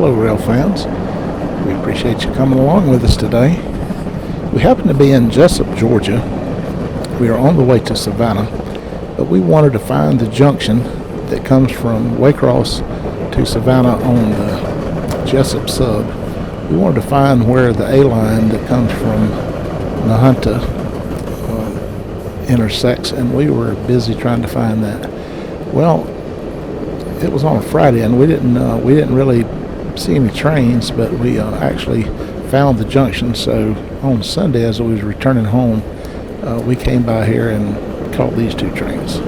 Hello, rail fans. We appreciate you coming along with us today. We happen to be in Jesup, Georgia. We are on the way to Savannah, but we wanted to find the junction that comes from Waycross to Savannah on the Jesup Sub. We wanted to find where the A line that comes from Nahunta intersects, and we were busy trying to find that. Well, it was on a Friday, and we didn't really see any trains, but we actually found the junction. So on Sunday, as we was returning home, we came by here and caught these two trains.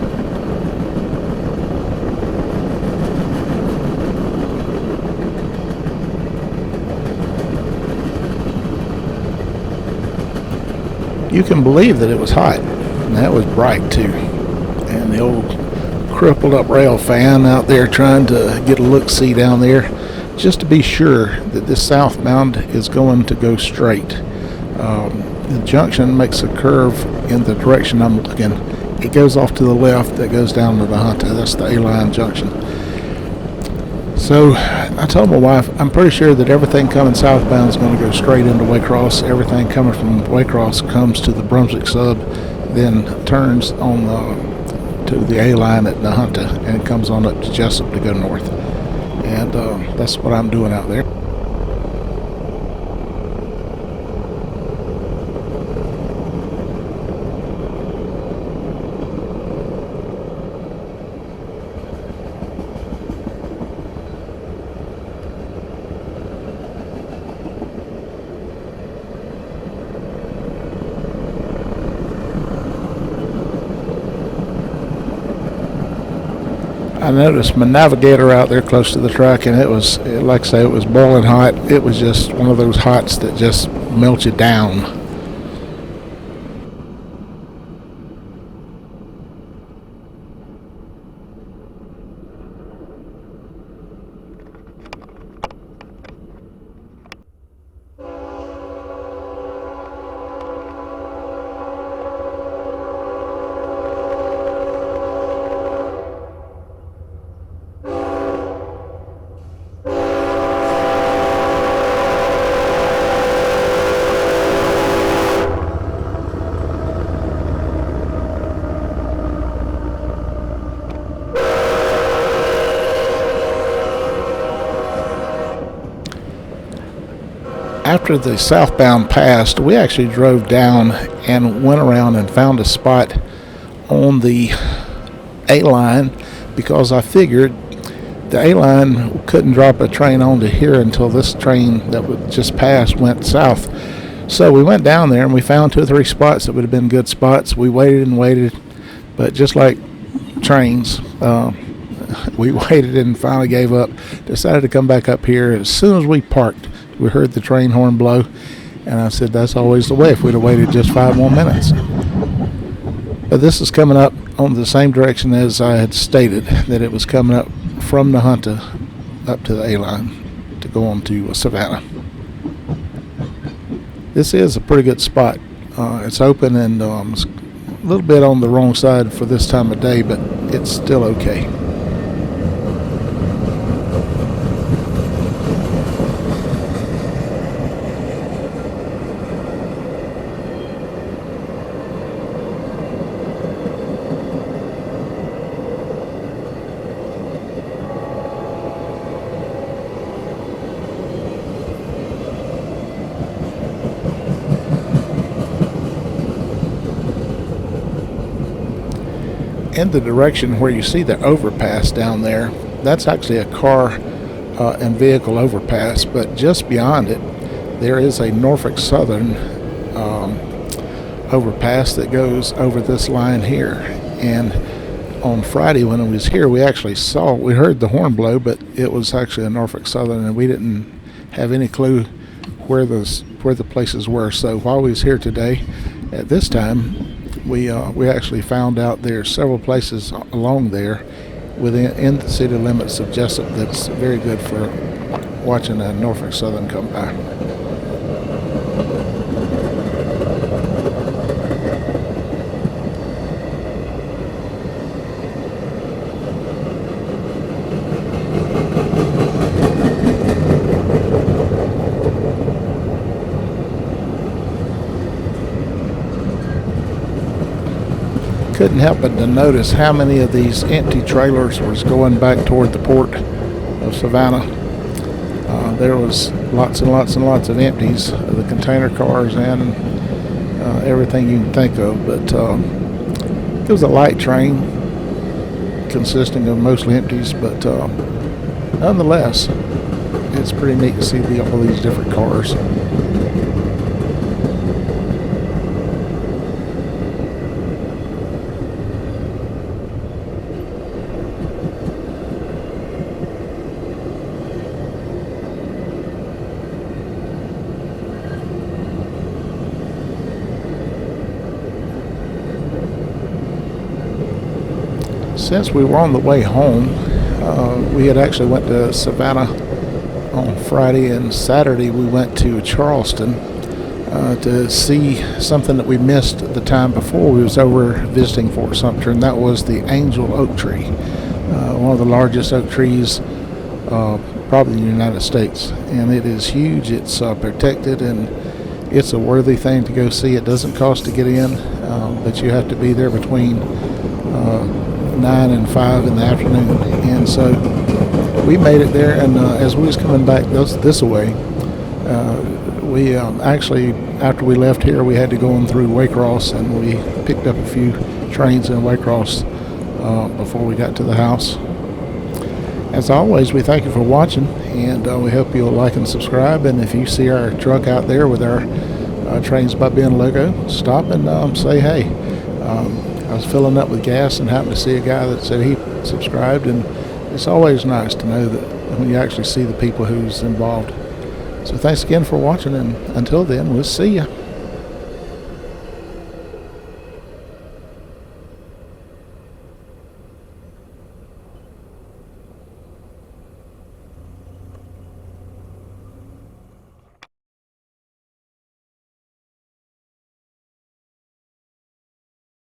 You can believe that it was hot, and that was bright too. And the old crippled up rail fan out there trying to get a look-see down there, just to be sure that this southbound is going to go straight. The junction makes a curve in the direction I'm looking. It goes off to the left, that goes down to Nahunta. That's the A-line junction. So I told my wife, I'm pretty sure that everything coming southbound is going to go straight into Waycross. Everything coming from Waycross comes to the Brunswick Sub, then turns on to the A-line at Nahunta, and it comes on up to Jesup to go north. And that's what I'm doing out there. I noticed my navigator out there close to the track, and it was, like I say, it was boiling hot. It was just one of those hots that just melt you down. After the southbound passed, we actually drove down and went around and found a spot on the A-line, because I figured the A-line couldn't drop a train onto here until this train that would just pass went south. So we went down there and we found 2 or 3 spots that would have been good spots. We waited and waited, but just like trains, we waited and finally gave up. Decided to come back up here. As soon as we parked, we heard the train horn blow, and I said, that's always the way if we'd have waited just 5 more minutes. But this is coming up on the same direction as I had stated, that it was coming up from Nahunta up to the A-line to go on to Savannah. This is a pretty good spot. It's open and it's a little bit on the wrong side for this time of day, but it's still okay. In the direction where you see the overpass down there, that's actually a car and vehicle overpass, but just beyond it there is a Norfolk Southern overpass that goes over this line here. And on Friday when I was here, we heard the horn blow, but it was actually a Norfolk Southern, and we didn't have any clue where the places were. So while we was here today at this time, we actually found out there's several places along there within the city limits of Jesup that's very good for watching a Norfolk Southern come by. couldn't help but to notice how many of these empty trailers was going back toward the port of Savannah. There was lots and lots and lots of empties, the container cars and everything you can think of. But it was a light train consisting of mostly empties, but nonetheless, it's pretty neat to see all these different cars. Since we were on the way home, we had actually went to Savannah on Friday, and Saturday we went to Charleston to see something that we missed the time before. We was over visiting Fort Sumter, and that was the Angel Oak Tree, one of the largest oak trees probably in the United States. And it is huge. It's protected, and it's a worthy thing to go see. It doesn't cost to get in, but you have to be there between 9 and 5 in the afternoon. And so we made it there, and as we was coming back this way, we actually, after we left here, we had to go on through Waycross, and we picked up a few trains in Waycross before we got to the house. As always, we thank you for watching, and we hope you'll like and subscribe. And if you see our truck out there with our Trains by Ben logo, stop and say hey. I was filling up with gas and happened to see a guy that said he subscribed, and it's always nice to know that when you actually see the people who's involved. So thanks again for watching, and until then, we'll see you.